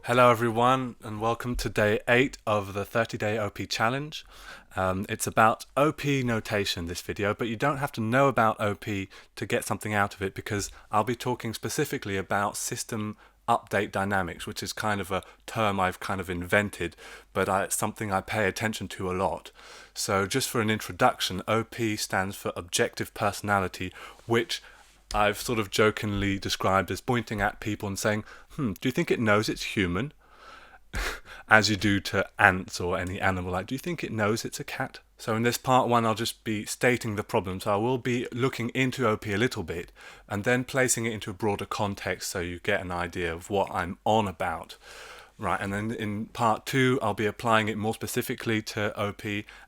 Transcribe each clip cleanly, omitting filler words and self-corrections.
Hello everyone and welcome to day 8 of the 30-day OP challenge. It's about OP notation, this video, but you don't have to know about OP to get something out of it, because I'll be talking specifically about system update dynamics, which is kind of a term I've kind of invented, but it's something I pay attention to a lot. So just for an introduction, OP stands for objective personality, which I've sort of jokingly described as pointing at people and saying, do you think it knows it's human? As you do to ants or any animal. Like, do you think it knows it's a cat? So in this part one, I'll just be stating the problem. So I will be looking into OP a little bit and then placing it into a broader context so you get an idea of what I'm on about. Right, and then in part two, I'll be applying it more specifically to OP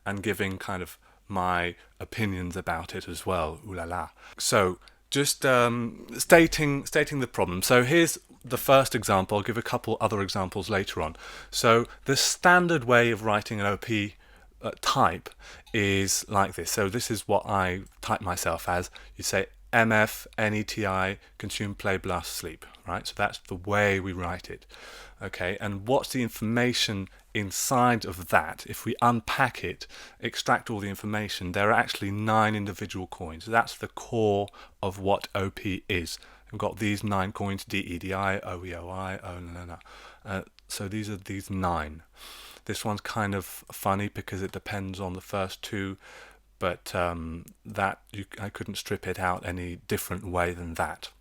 and giving kind of my opinions about it as well. Ooh la la. So just stating the problem. So here's the first example. I'll give a couple other examples later on. So the standard way of writing an OP type is like this. So this is what I type myself as. You say MF, NETI, consume, play, blast, sleep, right? So that's the way we write it. Okay, and what's the information inside of that? If we unpack it, extract all the information, there are actually 9 individual coins. That's the core of what OP is. We've got these 9 coins: DEDI, OEOI, so these are these 9. This one's kind of funny because it depends on the first 2, but I couldn't strip it out any different way than that.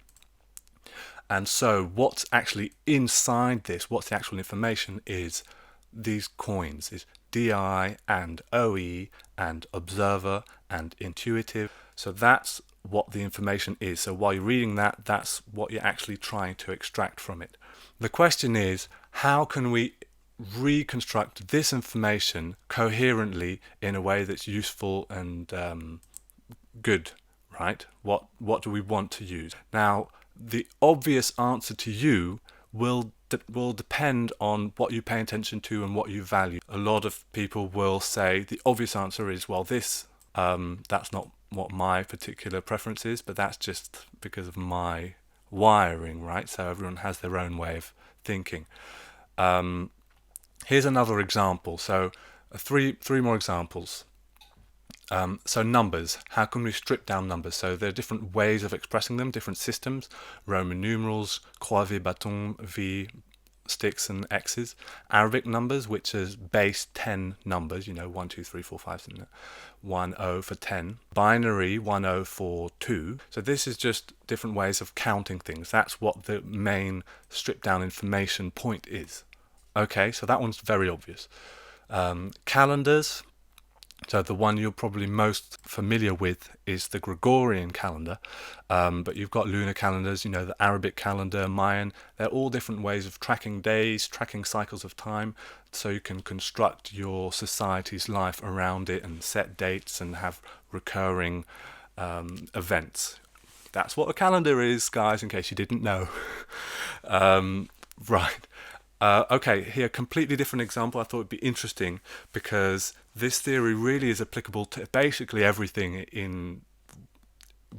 And so what's actually inside this, what's the actual information, is these coins, is DI and OE and observer and intuitive. So that's what the information is. So while you're reading that, that's what you're actually trying to extract from it. The question is, how can we reconstruct this information coherently in a way that's useful and good, right? What do we want to use? Now, the obvious answer to you will depend on what you pay attention to and what you value. A lot of people will say the obvious answer is, well, this, that's not what my particular preference is, but that's just because of my wiring, right? So everyone has their own way of thinking. Here's another example. So three more examples. So numbers, how can we strip down numbers? So there are different ways of expressing them, different systems: Roman numerals, croix, V, bâton, V, sticks and X's. Arabic numbers, which is base 10 numbers, 1, 2, 3, 4, 5, 1, 0 for 10. Binary, 1, 0 for 2. So this is just different ways of counting things. That's what the main stripped down information point is. Okay, so that one's very obvious. Calendars. So the one you're probably most familiar with is the Gregorian calendar, but you've got lunar calendars, the Arabic calendar, Mayan. They're all different ways of tracking days, tracking cycles of time, so you can construct your society's life around it and set dates and have recurring events. That's what a calendar is, guys, in case you didn't know. Right. Okay, here, completely different example. I thought it'd be interesting because this theory really is applicable to basically everything in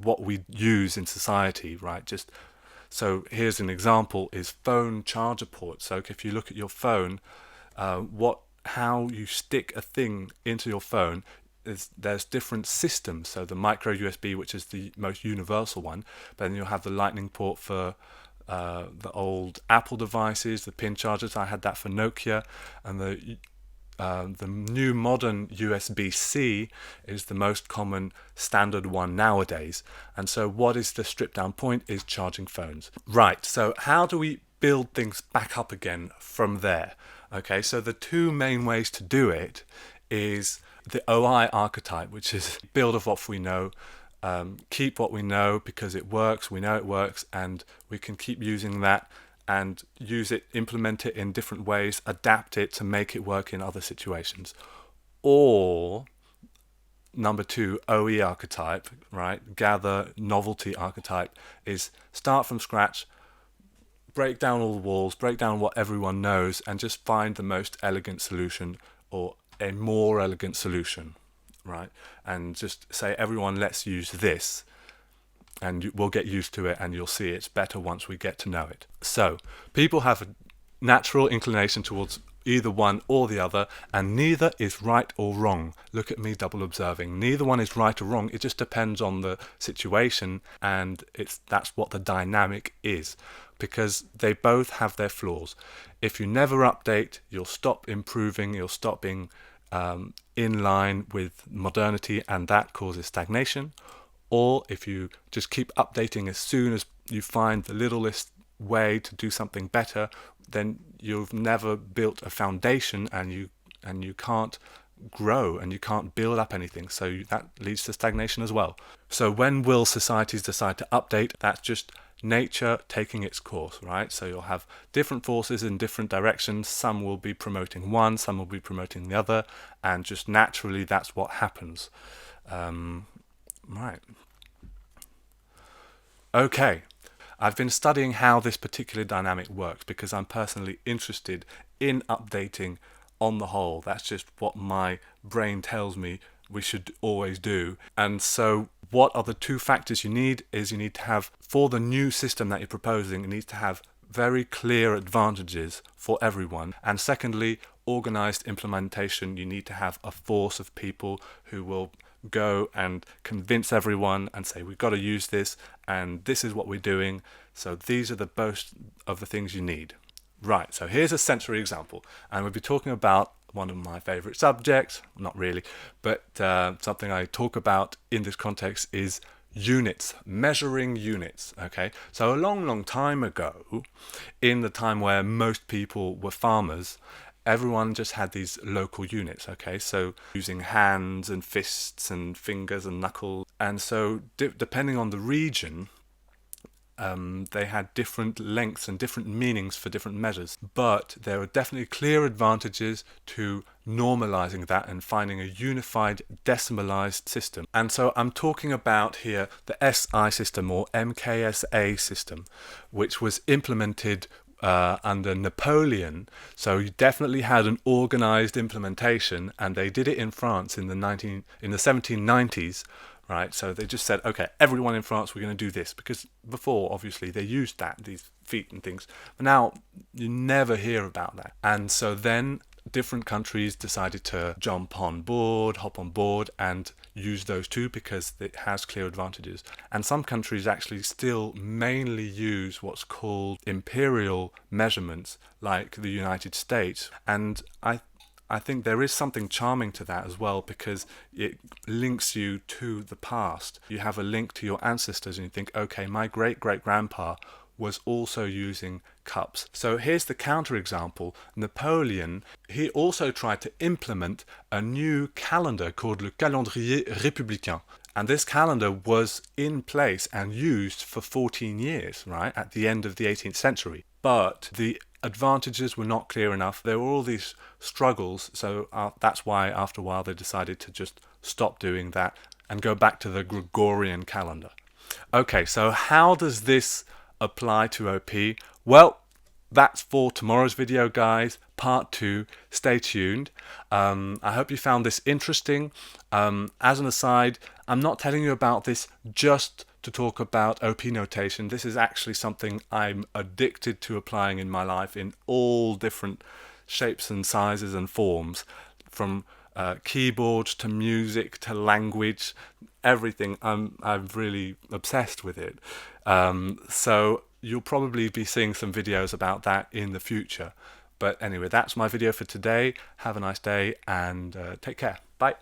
what we use in society, right? So here's an example: is phone charger port. So if you look at your phone, how you stick a thing into your phone, there's different systems. So the micro USB, which is the most universal one, but then you'll have the lightning port for the old Apple devices, the pin chargers. I had that for Nokia, and the new modern USB-C is the most common standard one nowadays. And so what is the stripped down point is charging phones. Right, so how do we build things back up again from there? Okay, so the 2 main ways to do it is the OI archetype, which is build of what we know, keep what we know because it works, we know it works, and we can keep using that and use it, implement it in different ways, adapt it to make it work in other situations. Or number 2, OE archetype, right? Gather novelty archetype is start from scratch, break down all the walls, break down what everyone knows, and just find the most elegant solution or a more elegant solution, right? And just say, everyone, let's use this, and we'll get used to it, and you'll see it's better once we get to know it. So people have natural inclination towards either one or the other, and neither is right or wrong. Look at me double observing. Neither one is right or wrong. It just depends on the situation, and that's what the dynamic is, because they both have their flaws. If you never update, you'll stop improving, you'll stop being in line with modernity, and that causes stagnation. Or if you just keep updating as soon as you find the littlest way to do something better, then you've never built a foundation, and you can't grow and you can't build up anything. So that leads to stagnation as well. So when will societies decide to update? That's just nature taking its course, right? So you'll have different forces in different directions. Some will be promoting one, some will be promoting the other, and just naturally that's what happens. Right. Okay. I've been studying how this particular dynamic works because I'm personally interested in updating on the whole. That's just what my brain tells me we should always do. And so what are the two factors you need is you need to have, for the new system that you're proposing, it needs to have very clear advantages for everyone. And secondly, organized implementation. You need to have a force of people who will go and convince everyone and say, we've got to use this, and this is what we're doing. So these are the both of the things you need. Right, so here's a sensory example, and we'll be talking about one of my favorite subjects, not really, but something I talk about in this context is units, measuring units. Okay, so a long time ago, in the time where most people were farmers, everyone just had these local units. Okay, so using hands and fists and fingers and knuckles, and so depending on the region, they had different lengths and different meanings for different measures. But there are definitely clear advantages to normalizing that and finding a unified decimalized system. And so I'm talking about here the SI system, or MKSA system, which was implemented under Napoleon. So you definitely had an organized implementation, and they did it in France in the 1790s. Right, so they just said, okay, everyone in France, we're going to do this, because before, obviously, they used these feet and things, but now you never hear about that. And so then different countries decided to hop on board and use those too, because it has clear advantages. And some countries actually still mainly use what's called imperial measurements, like the United States. And I think there is something charming to that as well, because it links you to the past. You have a link to your ancestors, and you think, okay, my great-great-grandpa was also using cups. So here's the counterexample. Napoleon, he also tried to implement a new calendar called le calendrier républicain. And this calendar was in place and used for 14 years, right, at the end of the 18th century. But the advantages were not clear enough. There were all these struggles, so that's why after a while they decided to just stop doing that and go back to the Gregorian calendar. Okay, so how does this apply to OP? Well, that's for tomorrow's video, guys. Part 2. Stay tuned. I hope you found this interesting. As an aside, I'm not telling you about this just to talk about OP notation. This is actually something I'm addicted to applying in my life in all different shapes and sizes and forms, from keyboards to music to language, everything. I'm really obsessed with it. So you'll probably be seeing some videos about that in the future. But anyway, that's my video for today. Have a nice day, and take care. Bye.